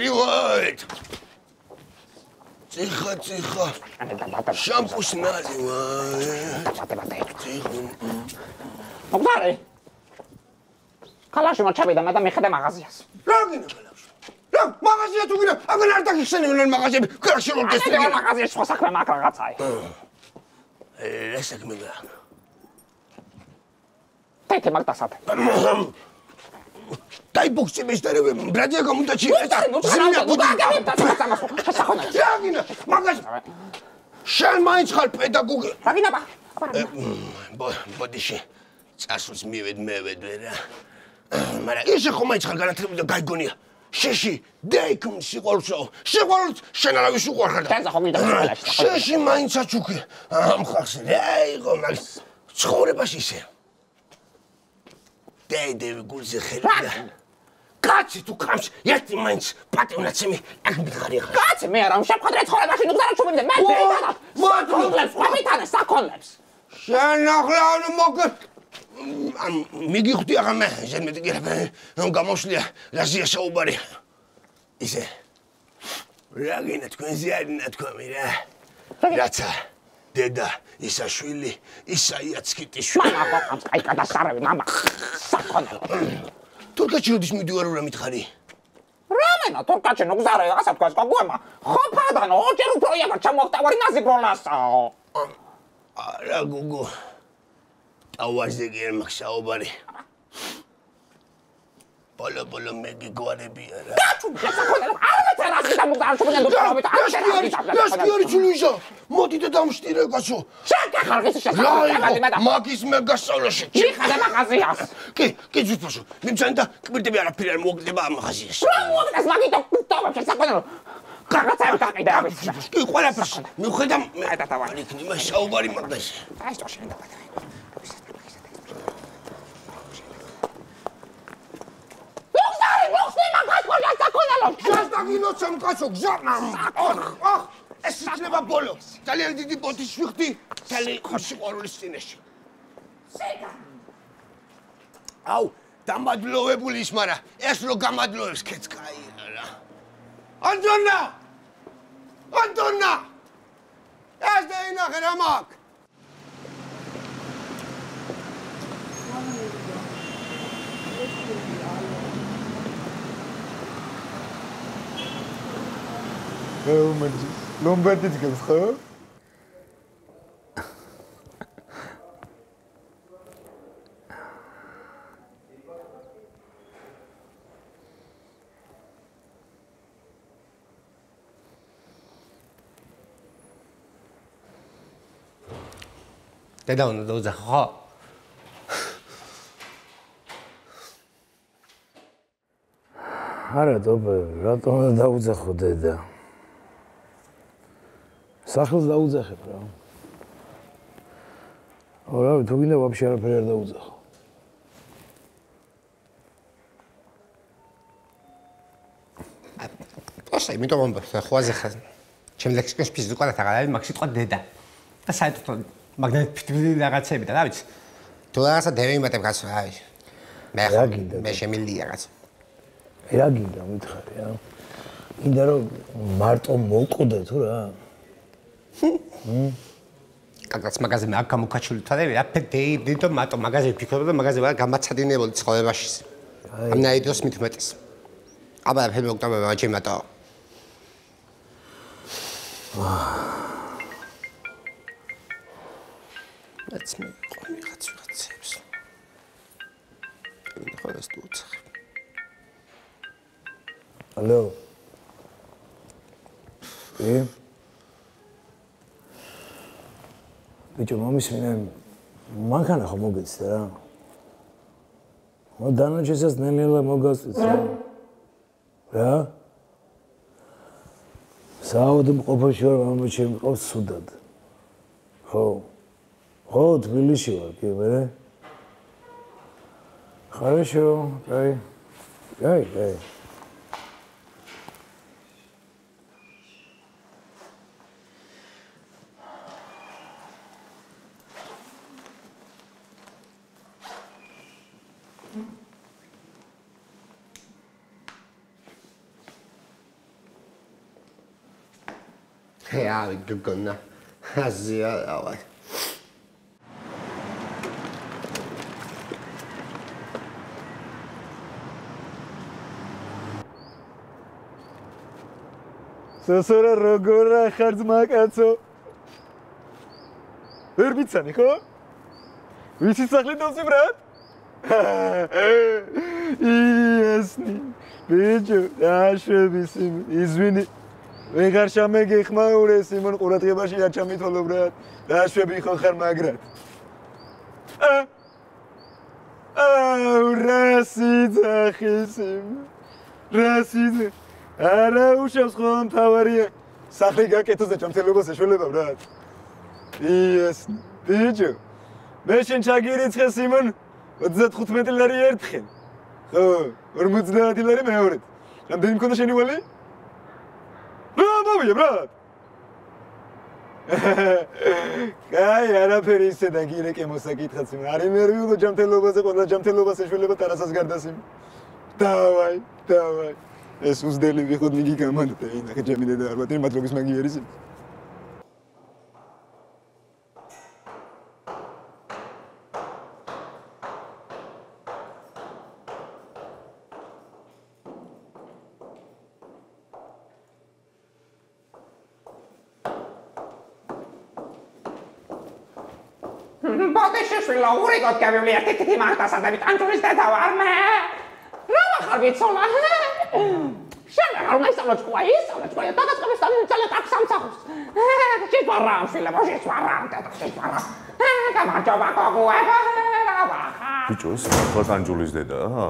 ნალივად. Цихо. Შამპუს ნალივად. მოგდარე. ქალაში მოჩაბიდა და მიხედა მაღაზიას. რა გინდა ქალაში? რა მაღაზია თუ გინდა? აგან არ დაგიხსენებენ მაღაზიები. ქალაში რომ გესწრები. მაღაზიაში სხვა საქმე მაქვს რაღაცაა. რა საქმე გაქვს? Tete magdasat. Dai boxi meștereve, brația ca mută ci. Ragina, magas. Șal mai înțeleg pedagog. Ragina ba. Bodiși. Țasus mi ved, da. Mara, ești cum mai înțeleg că trebuie de gaigonia. Șeși, dai cum și golso. Și gol, și n-a luat și gol. Tenza homida. Șeși mai înțeleg. Am xas. Dai cum mai. Schore bașise. Dai gulze xelida. Კაცი თუ ხამს ერთი მაინც პატივნაცემი აქ მითხარი ხარ. კაცი მე არა შეხვედრე ცხოვრებაში ნუგზარა ჩუმინდე მე ძირითადად. მოკლებს ხვამითანა საქონლებს. შენ ახლა მოგ ამ მიგიხვდი აღა მე შენ მეტი გამოშლია რაზია საუბარი. ისე რა გინდა თქვენზე არ ნათქვამი რა. რაცა დედა ისაშვილი ისაიაცკიტიშვილი. მამა ყავს აი გადასარევი მამა. საქონლებს. თურქეთში როდის მიდივარ რა მითხარი? რამენა თურქეთში ნუგზარა რაღაცა თქვას გოგოემა. ხოფადან ოჯერ უფრო იაგარ ჩამოხტავარი ნაზიბროლასაო. არა გოგო. ტავაზე გერ მაგსაუბარი. ბოლო მეგიგვარებია რა. გაჩუმდა საქონლებს. არც რასი დამუგზარა ჩუმენ დუქრობით. რასკიარი ჩულიშა. მოდი და დამშტირე კაცო. შეგახარგეს შესაძლებელი მე და მაგის მე გასწავლაში. მიხადე მაღაზიას. კი ზუსტად. მიმცან და კბირდები არაფერი არ მოუგდება ამ მაღაზიაში. რა მოუგდეს მაგითო კუტავებს საქონლებს. რაღაცაა გაყიდა ამის. კი ყველაფერს მივხედა მე დათავარი იქნება საუბარი მაგაში. აი ეს შენ დაბადა. Გასტაგინო სამკაცო გზავნა. ახ, ეს იქნება ბოლო. ძალიან დიდი პოტის ვიხდი, ძალიან სიყვარულის წინაშე. სეგა. აუ, დამადლოვებული ის, მაგრამ ეს რო გამადლოვებს ქეც კაია რა. ანტონა! ეს დაინახე რა მაქვს? ლომბერტიც გებს ხო? დედა უნდა დაუძახო ხო? არა დობე, რატომ უნდა დაუძახო დედა? სახელს დაუძახებ რა. ორავი თუ გინდა ვაფშე არაფერი არ დაუძახო. ოსა, იმიტომ რომ ხვაზე ხარ. ჩემ ლექსიკონში ფიზიკა და თაღალები მაგ სიტყვა დედა. და საერთოდ მაგნეთ ფიტბილი რაღაცები და რა ვიცი. თუ რაღაცა დევიმატებ გასო, აი. მე შემილია რაღაცა. რა გინდა მითხარი რა? გინდა რომ მარტო მოკვდე თუ რა? კაკაც მაგაზე მე აქ გამოკაჩული თვალები რა ფედეიბდი და მარტო მაგაზე ვფიქრობ და მაგაზე ვარ გამაცადინებული ცხოვრებაში. ამ ნაიდოს მithumetes. აბა ფედე ოქტომბერი მაჩი მარტო. Let's me qoni xats. Მე ხარეს თუ უცხე. ალო. ბიჭო მომისმინე მანქანა ხო მოგეცდა რა. დანარჩენსაც ნელ-ნელა მოგასწრით რა. რა? საუდი მყოფაში ვარ, მამა ჩემი მყავს სუდად. ხო. ხო, თბილისში ვარ, კი მე. Хорошо, кай. აი გოგონა აზია ავай სასარა როგორა ხარ ძმაკაცო ვერ ვიცანი ხო? ვიცი სახლი დავსი ბრატ? იესნი ბიჭო დაშვების izvini ვეღარ შემეგეხმაურე სიმონ ყურადღებაში არ ჩამითვალო ბრატ დაშვები ხო ხარ მაგრად რასიძახი არა უშავს ხომ თავარია სახლი გაკეთოს და ჯანმრთელობას ეშველება ბრატ იესნი ბიჭო მე შენ ჩაგირიცხე სიმონ 35 ლარი ერთხელ ხო 50 ლარი მეორედ რამდენი მქონდა შენი ვალი? რა მოვია ბრატ კაი არაფერი ისე და გირეკე მოსაკითხაც სიმონ არ იმერვიულო ჯანმრთელობაზე ყველა ჯანმრთელობას ეშველება ტარასას გარდა სიმონ დავაი ეს უძდელი ვიხოთ მიგი გამანდ და ინახე ჩემი დედა არ ვატირ მადლობის მაგიერი სიმონ ბოდიშიშვილო ურიგოთ გავივლი ერთ-ერთი მარტასადებით ანჯულის დედა ვარ მე რა ხარ ვიცოლა შემეღარ უნდა ისწავლო ჭკუა დაგაწყების დამიცალეთ აქ სამსახურს შეგვარა ამშვილე შეგვარა გამარჯობა გოგოება ბიჭო ეს მართლაც ანჯულის დედაა?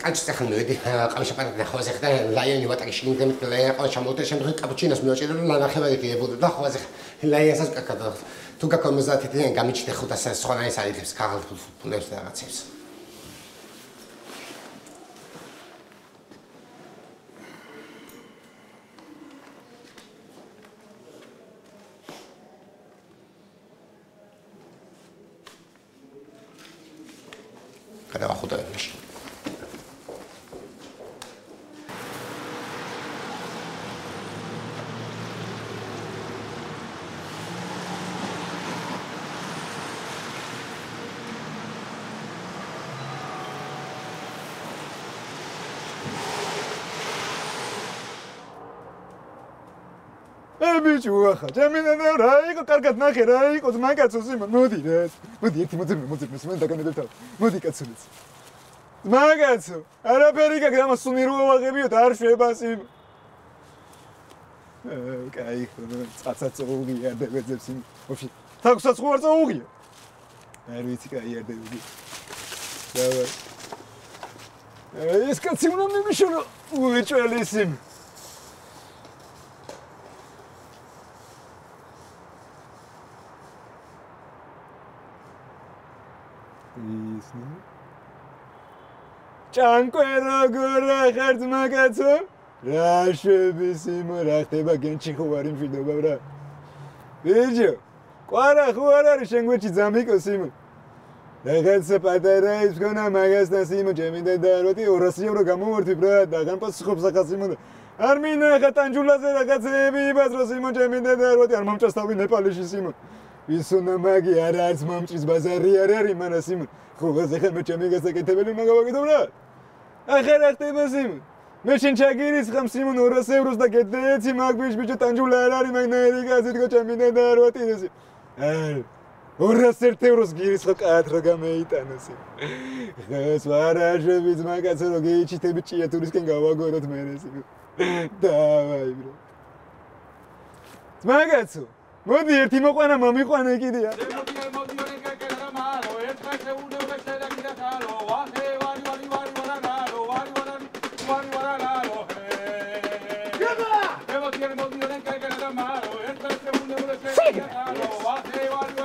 კაჩი ახლა მივედი ყავიშაპატად ნახავაზე ხდა ლაიონი ვატაკში ინტერნეტ ლაია ყავა ჩამოვთე შემდგომ კაპუჩინოს მივაჭირე და ნახევარი გიებოდა და ხოვაზე ლაიასაც კაკადა თუ გაკომზათი თან გამიჩნდა 500 სხვა ის აიდებს ქაღალ ფულებს და რაღაცებს kada ახუდა იმაში ბიჭო ახლა ჩემინა რა იყო კარგად ნახე რა იყო ძმაკაცო სიმონ მოდი რა მოდი ერთი მოძებნე სიმონ დაგანებებ თავ მოდი კაცოც ძმაკაცო არაფერი გაგ ამას სუნიროა ვაღებიოთ არ შვება სიმონ კაი ხო წაცაც უღია დევეძებს იმ ოფში თაგვსაც ხო არ წაუღია არ ვიცი კაი არ დევედი დავაი ეს კაცი უნდა მიმიშორო უეჭველი სიმონ ჭანკვე როგორა ხარ ძმაკაცო რა შვები სიმო რა ხდება გენჩი ხო არ იმშვიდობა ბრა ბიჭო ყვარა ხო არ არის შენ გვერდში ძამიკო სიმო რაღაცა პატარა ის გონა მაგასთან სიმო ჩემი დედა როდი 200 ევრო გამოვართვი ბრა და განპასუხობს ახლა სიმო არ მინახა ტანჯულაზე რაღაცეები იბაზრო სიმო ჩემი დედა როდი არ მომჭასთავი ნეპალიში სიმო ისუნა მაგი არ არის მომჭის ბაზარი არ არის მანა სიმო ხო გასახე მე ჩემი გასაკეთებელი მაგავაგიდო ბრა ახლა რა ხდება სიმო მე შენ ჩაგირიცხამ სიმონ 200 ევროს და გედეცი მაგ ბიჭო ტანჯულა არ არის მაგნაირი გაზეთ გო ჩემი დედა არ ვატირესი არ 201 ევროს გირიცხო კაათრა გამეიტანა სიმო ხეს ვარაჟები ძმაკაცო რო გეიჩიტები ჭიათურისკენ გავაგოროთ მე სიმო დავაი ბრა ძმაკაცო მოდი ერთი მოყვანა მომიყვანე კიდია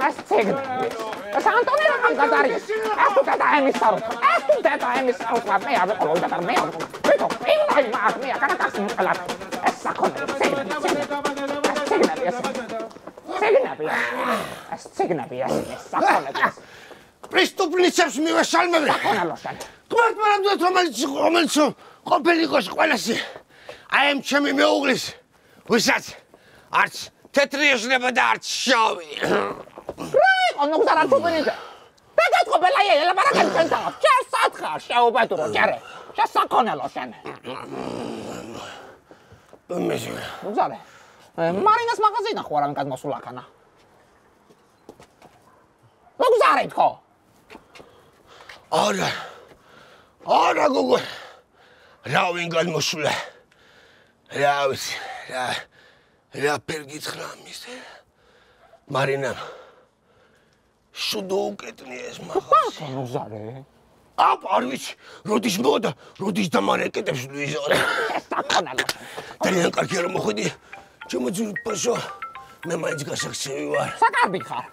Así სიგნალი. სანტონი რა გადარიეს. ეს თუ დედა ემისარო. მე არ ვიყო და მე არ ვიყო. აი მე კანაკას მოყლა. ეს საკონე სიგნალი. Преступницებს მივაშალმები. კვარტალამდე რომელიც ყოფილიყოს ყველასი. აი ამ ჩემი მეუღლის ვისაც არც თეთრი ეშნება და არც შავი. ono usarà il tuo benedetto. Perché tu per lei la baracca di pensavo. C'è satka, c'è un petro, c'è saconello, c'è. Usare. Marinas magazina ხوარამე გადმოსულაკანა. Usare თქო. არა გოგო. რა ვინ გადმოსულა? რა ვიცი, რა პერგითხრა მის. მარინა შუდო უკეთნიეს მაგას. Usare. არ ვიცი, როდის მოდა, როდის დამარეკეთებს ლუიზორე. საყონელო. ძალიან კარგი რომ მოხვედი. ჩემო ძვირფასო, მე მაინც გასაქცევი ვარ. საკარბი ხარ.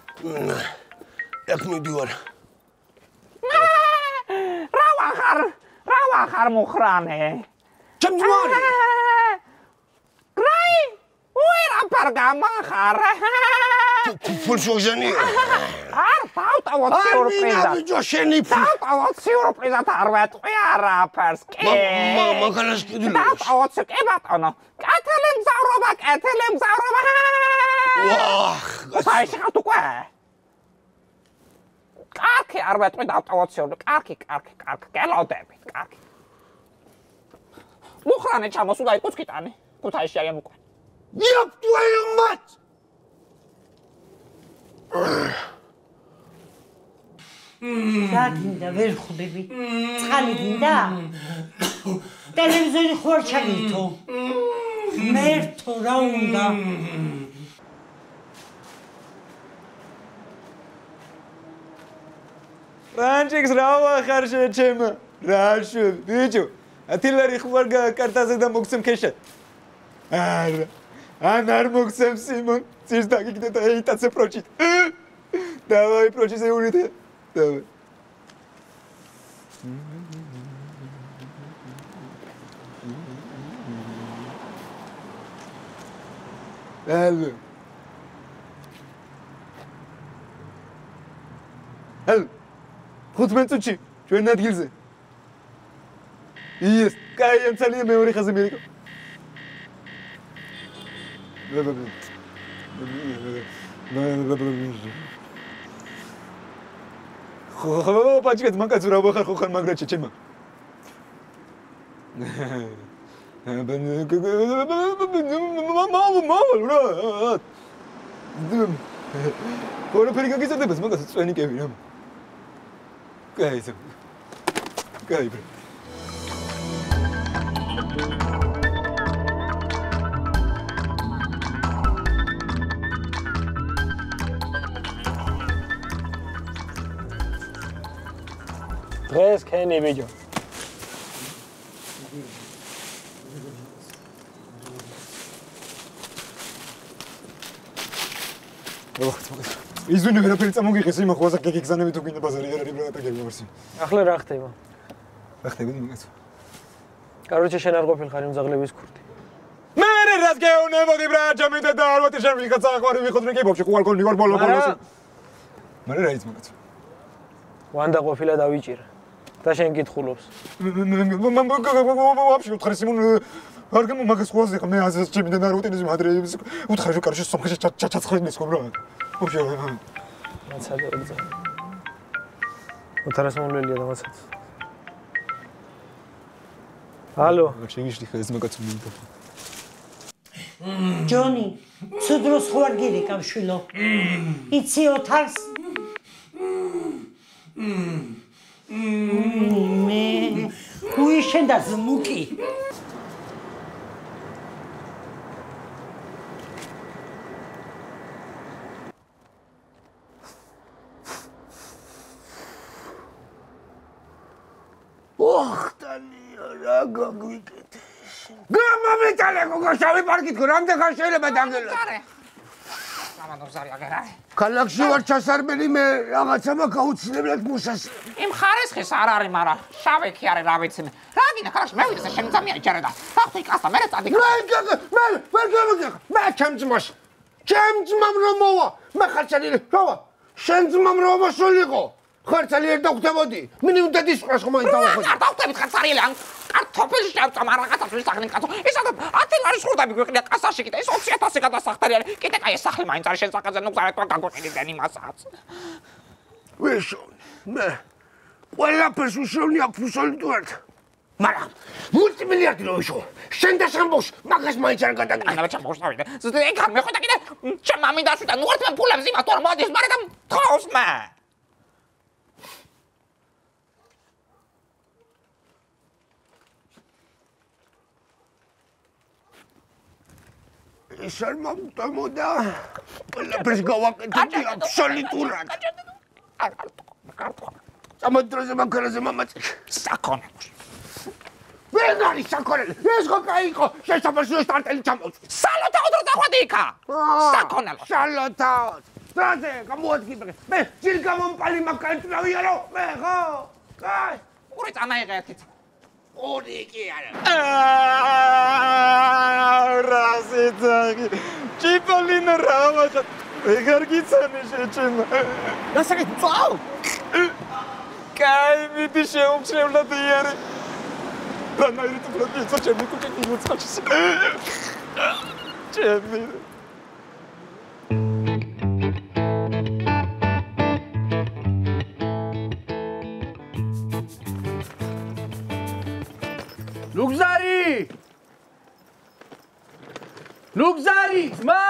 ეგ მიდივარ. რა ვახარ მოხრანე. ჩემ ძმარი. გრაი, უერა პარგამა ხარ. ფულშოჟანი. დავტავოთ სიურპრიზად. ბიჭო შენი დავტავოთ სიურპრიზად არ ვეტყვი არაფერს. მაგალას კიდე. დავტავოთ კი ბატონო. კეთილი მგზავრობა. ვაჰ, აი შეხავთ უკვე. კარგი არ ვეტყვი დავტავოთ სიურპრიზად. კარგი. გელოდებით, კარგი. მოხრანე ჩამოსულა იკუცკიტანი. ქუთაისში აი ამოყვე. იაპ твою мать! რა გინდა ვერ ხვდები? წყალი გინდა? ტელევიზორი ხო არ ჩაგირთო? მერთო რა უნდა? Ranchix რა ვახარ შეჩემა? რა შვილი, ბიჭო. ათილარი ხوار კარტაზე და მოგცემ ქეშა. არა. ან არ მოგცემ სიმონ. წირს დაგიგდე და ეიტაცე პროჭით. დავაი პროჭიზე უნიტე. დავაი. ჰელ 15 წუთში ჩვენ ადგილზე. ის კაი ამცალია მეორე ხაზი მერიკო. ხო, პაჭკეთ მანკაც რა ვახარ ხო ხარ მაგრა ჩეჩემა. ორაფერი გაგიზარდებას მაგას წვენიკები რა. კაი ბრა. დღეს ქენი ბიჭო. იზუნე ვერაფერი წამოგიღეს იმ ხვაზე გეგიგზანები თუ გინდა ბაზარი არ არის ბრატა გეგმარსი. ახლა რა ხდება? რა ხდება მაგაც? კაროჩე შენ არ ყოფილ ხარ იმ ზაღლების ქურთი. მე რას გეუნებოდი ბრა ჯამიდე და ალბათ შენ ვიღაცა აყვარი ვიხოთ მე ბობში ყვალკონი ვარ ბოლოს. მარე რა ის მაგაც? ვანდა ყოფილა დავიჭირა. და შენ გითხულობს. ვაფშე უთხარი სიმონ არ გემო მაგას ხვაზე ხა მე აზას ჩემიდან არ უტენიზმ ადრე უთხარი კარში სომხეში ჩაცხრენის ხომ რა. ვაფშე მაცადე ოძა. უთხარას მონველია და მაცადე. ალო, შეგიშლი ხა ეს მაგაც მინდა. ჯონი, ცუდროს ხო არ გირეკავ შვილო? იცი ოთარს? მე უიშენ და ზმუკი. ოხტანია რა გაგვიკეთეს. გამომიტალე გოგო შავი პარკით გრამდე ხარ შეიძლება დაგელო. ქალაქში ვარ ჩასარბელი მე რაღაცა მაქვს აუცილებლად მუშას. იმ ხარისხის არ არის, მაგრამ შავექი არის, რა ვიცი მე. რა გინდა ქალაქში მე ვიდე შენ ძამია იჯერე და ახლა იქასა მე წადი. მე ჩემ ძმამ რომ მოვა. მე ხარცალი როვა. შენ ძმამ რომ მოსულიყო. ხარცალი არ დაგვდებოდი. მინიმუმ დედისყრას ხომ მაინც დავახვედი. არ დავხვდებით ხარცალი ან კარტოფილს შევწამ რაღაცას ვისახნი კაცო. ისაა 10 ლარის ხურდები გვიყიდა კასაში კიდე ის 20000 გადასახტარი არის. კიდე კაი სახლი მაინც არის შენ საყაზე ნუგზარეთმა გაგოყიდენ იმასაც. ვეშო მე ყველაფერს უშოვნი აქვს უსოლიდურად. მაგრამ მულტიმილიარდი რო ვიშო. შენ და სამბოს მაგას მაინც არ გადაგინა. ანა ჩამოვშ დავიდე. ეგ არ მეხვდა კიდე ჩემ მამინდაში და ნუ არ თმენ ფულებს იმას თუ არ მოდის, მაგრამ თავს მე. ეს არ მომტომოდა. ყველაფერს გავაკეთე აბსოლუტურად. სამოდროზე მაგარაზე მამაცი. საკონელს. ვერ არის საკონელი. ეს ხო კაი იყო. შესაბამისო სტარტელი ჩამოვწი. სალოთაოდ რო დახვედი იქა. საკონელს. სალოთაოდ. დროზე გამოადგინე. მე ჯერ გამომპალი მაგალითრავია რო. მე ხო? კაი. ორი წანა იღე ერთით. ორი კი არა. რასიცაგი. ჭიპოლინა რავახა. ეგარ გიცანი შეჭემა. დასაკეთ წაო. კაი მიდი შეუმჩნევლად იარი. რანაირით პროდიუსერ ჩემი კუკი მოწყაჩის. ჩემი ლუგზარი! ლუგზარი, ძმა!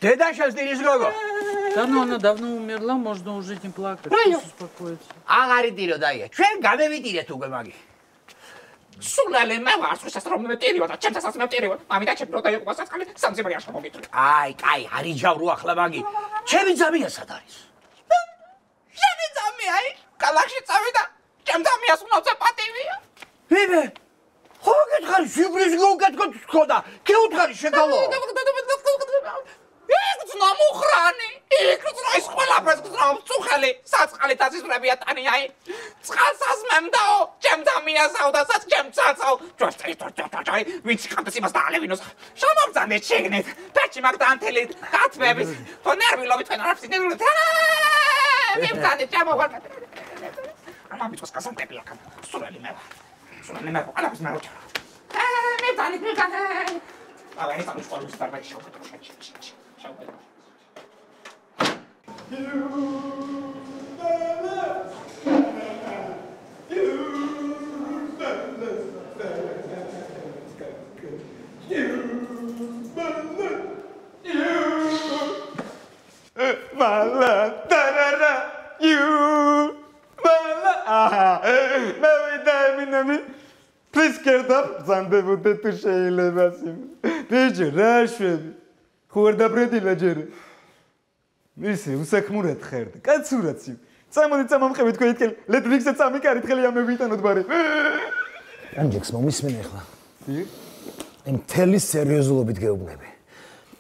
Деда сейчас ты изгого. Давно она давно умерла, можно уже не плакать, успокоиться. Агари диро дая. Ჩვენ გამევიდირეთ უკვე მაგი. სულელე მე ვარ, სულსაც რომ მევტირივ და ჩემსაც მევტირივ. ამიტომ ჩემ რო დაიყო სასწავლე სამძიმარი არ შემოგიწვი. აი, კაი, არი ჯავრო ახლა მაგი. ჩემი ძამია სად არის? შენი ძამია, ქალაქში წავიდა. ჩემ ძამიას უნდა პატივია. ვიბე. ხო გითხარი, სიბრიზი გოგეთქოთ ხოდა. კი უთხარი შეგალო. იქ ნამუხრანი, იქ ის ყველაფერს გძრავ წუხელი, საწყალი დაზისვრებია ტანი აი. წყალსას მემდაო, ჩემ ძამიასაო და სად ჩემ ცაცაო. ჯოჭი, ვიცი ხანდა იმას დაალევინოს. შემოგძანდე შეგნეთ, პეჩი მაგ დანთელი, კაცბების. თო ნერვილობით თქვენ არ ფსინერულად. მემძანდე ჩამოვარ. ამამიწოს კასანტები აქ. სულელი მე ვარ. სულელი მე ვარ, ალაფის მე როჭა. მემძანდე. აი, ეს არის ყოველთვის დარბაში შევკეთო შეჭი. Mala tarara you mala aha მე ვიდამინები ფლისკერდა ზანდებოდე თუ შეიძლება სიმ ბიჭო რა შვები ხوار დაბრედილა ჯერე ისე უსაქმურად ხერდა კაცურად სიმ წამოდი წამამყევი თქვენ ითქელი ლეტფლიქსზე წამიკარით ხელი ამევიტანოთ ბარი ანჯექს მომისმენ ახლა იმ თელი სერიოზულობით გეუბნები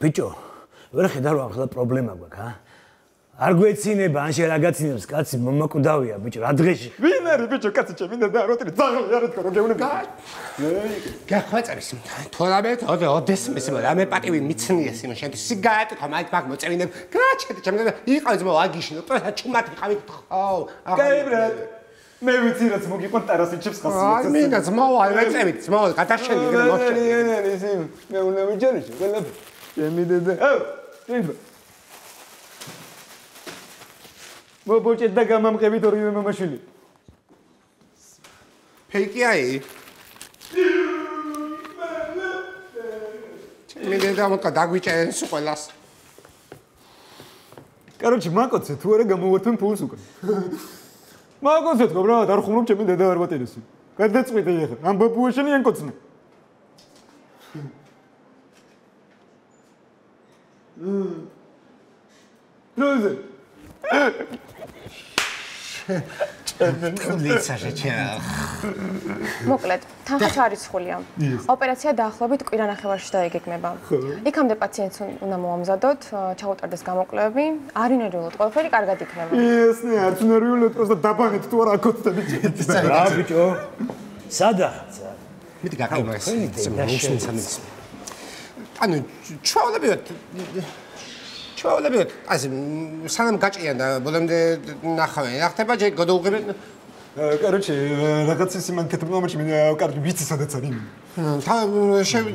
ბიჭო ვერ ხედავ რა ახლა პრობლემა გვაქვს ა არ გვეცინება ან შე რა გაცინებს კაცი მომაკვდავია ბიჭო რა დღეში ვინ არის ბიჭო კაცი ჩემი და როტირი ძაღლი არ ეთქო რომ გეუბნები გახვეწერის თორაბეთ ოდეს მისმა რამე პატივი მიცნია სიმ შენ სიგარეტი ხომ აი მაგ მოწევინებ კრაჩეთ ჩემი და იყო ძმო აგიშნო პროცა ჩუმად იყავი ხო კაი ბრატ მე ვიცი რაც მოგიყვან ტარასიჩებს ხას აი მინდა ძმო არ მეწევით ძმო გადაშენი გე მოშენი ისე მე უნდა ვიჯერიშო ყველაფერი ჩემი და ო შეიძლება მობოჭეთ და გამამყევით ორივე მამაშვილი ფეიკი აი მე და მოკა დაგვიჭერენ სულ ყველას კაროჩი მაკოცე თუ არა გამოვართვენ ფულს უკვე მაკოცე თქო რა არ ხუმრობ ჩემი დედა არ ვატირესი გადაწყვიტე ეხლა ამ ბაბუაშენი ან კოცნა დროზე. ლიცა შეჩერა. მოკლედ, თანხაც არის ხულია. ოპერაცია დაახლოებით კვირანახევარში დაიგეგმება. იქამდე პაციენტს უნდა მოამზადოთ, ჩაუტარდეს გამოკვლევები, არ ინერვიულოთ, ყველაფერი კარგად იქნება. ესნე, არც ინერვიულოთ, просто დაბანეთ თუ არა აკოცდებით. რა ბიჭო? სადაც? მეტი გაკეთებას. ანუ ჩავლებიოთ ასე სანამ გაჭიან და ბოლომდე ნახავენ. რა ხდება ჯერ გადაუღებენ. Короче, რაღაც ის მან კეთებ ნომერში მინდა კარგი ვიცი სადაც არის.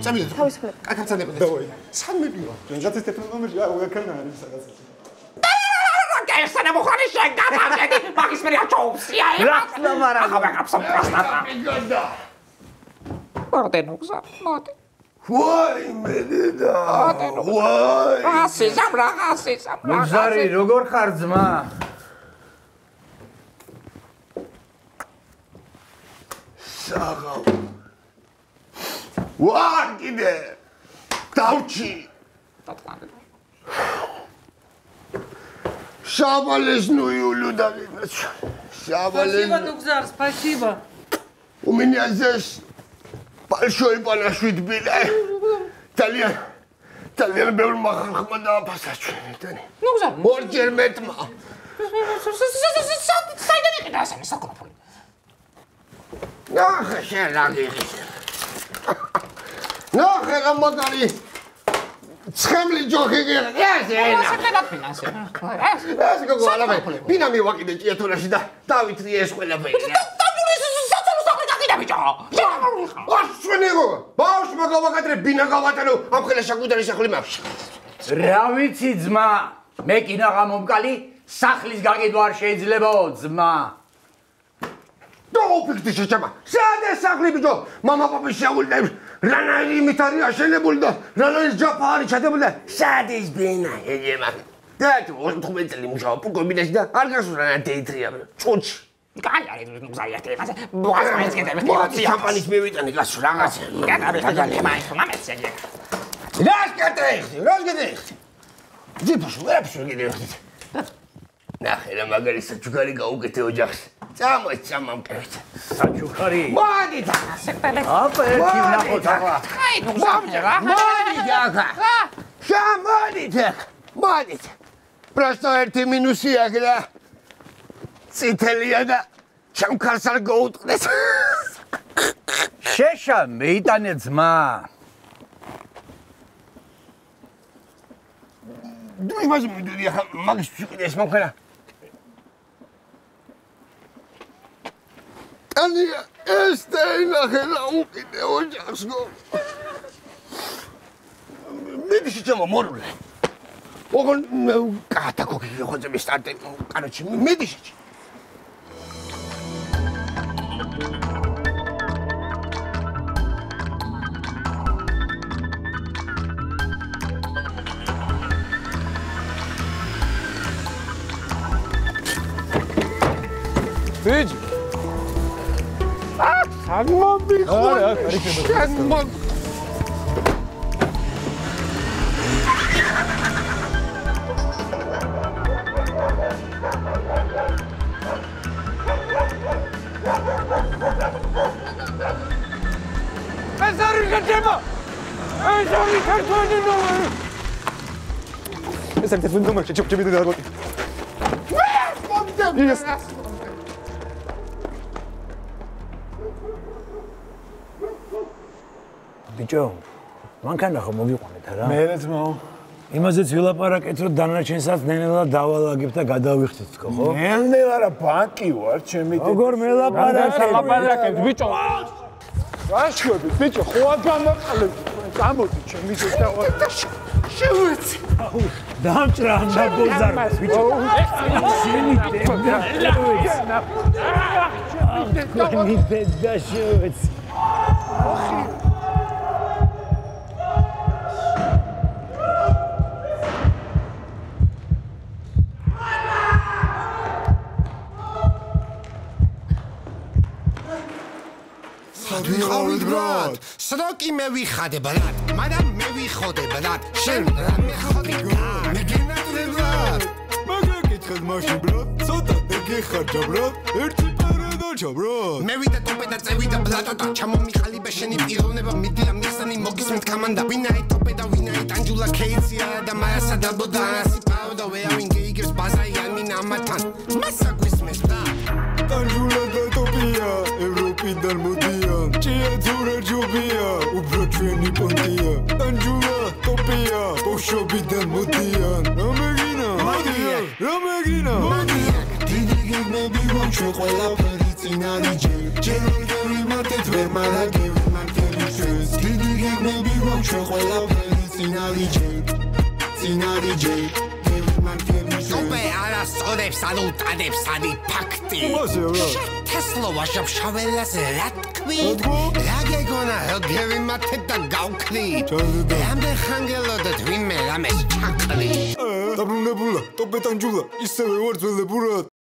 წამიდეთ. თავისუფლად. კაცანებოდეს. დავაი. სანმებიო. რაღაც ის კეთებ ნომერში უგაქანა არის სადაც. Ესენა მოხარი შეგდაფარდი, მაგის მე აჩოუსია. რა მარა. ახლა გაფსა პროსტატა. ორდენუგზა, მოდი. ვაი მედედა. ვაი. ასე ზამრა. მუზარი, როგორ ხარ ძმა? საღავ. ვარ კიდე. დავჭი. Шабалес ну Юлюда. Шабалес. Спасибо, Нукзар, спасибо. У меня здесь большой парашют был. Талия был махмада пасач. Нукзар. Ордер метма. Сайдани қидасами საკონოფოლი. ნახე შენ რა გიხის. ნახე რა მაგარი. ცხემლი ჯოხი გიღე. საკეთებ ფინანსი. ეს გოგო ალაბე. ბინა მივაკიდე ჭიათურაში და დავითრი ეს ყველაფერი. Აშვენიღო, ბავშვ მაგავაკადრე ბინა გავატანო, ამ ხელა შაგუდარი სახლი მაქვს. რა ვიცი ძმა, მე კინაღა მომკალი, სახლის გაკიდვა არ შეიძლებაო ძმა. დაუფიქრდი შეჭამა. სადა სახლი ბიჭო, მამა პაპის შეულდა, რანაირი იმით არის აშენებული და რანაირი ჯაფა არის ჩადებული და სადის ბინა ეჯემა. და 15 წელი მუშაობ კომბინაში და არ გასულ რანაირი თეატრია, წუჩ. კაი არის ნუგზარი ეთება. ბუღას მაინც კეთებ. მოდი შამპანის მივიტანე გასულ რაღაც. კეთებ მაინც მომეცე. რას გეტეხი? ძიფუშ ვერაფერს ვიგიდე. ნახე რა მაგარი საჩუქარი გაუკეთე ოჯახს. წამამკევით. საჩუქარი. მოდი და აპა ერთი ვნახოთ ახლა. აი ნუგზარი რა. მოდი და მოდი. Просто ერთი მინუსი აქვს და წითელია და ჩემქარს არ გაუტყდეს. შეშა მეიტანე ძმა. იმაზე მიდოდი ახლა მაგის ვიყიდეს მომხერა. ანია ეს დაინახე რა უკიდე ოჯახს გო. მიდი შეჭამო მორულე. ოღონ კათა კოკი ხოძები სტარტე კაროჩი მიდი შეჭი. ბიჭ საგმობი ხარ საგმობ ეს არის გეთება ეს არის ქართული ნომერი ეს არის თვითონ ნომერი ჩეჩები და დაგოდი ეს ბიჭო, მანქანა ხო მოგიყვანეთ რა? მერე ძმაო. იმაზეც ვილაპარაკეთ, რომ დანარჩენსაც ნენელა დავალაგებ და გადავიხდით თქო, ხო? ნენელა რა ბანკი ვარ, ჩემი დიდი. როგორ მელაპარაკეთ, ბიჭო? ვაშუები, ბიჭო, ხო არ გამოყალებ. გამოდი ჩემი ზედა. შევეცი. დამჭრა და ბოზარ, ბიჭო. შენი დედა. შენი დედა შევეცი. ვიყავით ბრატ, სროკი მე ვიხადე ბრატ, მაგრამ მე მეხოდე ბრატ შენ რა მეხოდი მე გენატრებად მაგრამ კითხეთ მაშინ ბრატ ცოტა გეხარჯა ბრატ ერთი პარადოჩა ბრატ მე ვიდა ტოპე და წევიდა ბრატო ჩამომიყალიბე შენი პიროვნება მიდია მიხსენი მოგისმენთ კამანდა ვინაი ტოპე და ვინაი ტანჯულა კეიცია და მაასა და ბოდანასი პაუდა ვეავინ გეიგებს ბაზაიანი ნამათან მასა გვისმენთ და ტანჯულა და ტოპია ევროპიდან მოდიან ჭია თურა ჯობია უფრო ჩვენი პონტია ტანჯულა ტოპია ბოშობიდან მოდიან რამეგინა დიდი გეგმები ვამჩვენ ყველაფერი წინარიჯე ჯერ ვიმართეთ ვერ მარაგები მარტელი ჩვენს დიდი გეგმები ვამჩვენ ყველაფერი წინარიჯე ტოპე არასწორებს არ უტანებს არი ფაქტი თესლოვა შავშაველას რა თქვი რა გეგონა გევიმართეთ და გავქრი რამდენ ხანგელოდეთ ვინმე რამეს ჩაკრი დაბრუნებულა ტოპე ტანჯულა ისევე ვარ ძველებურად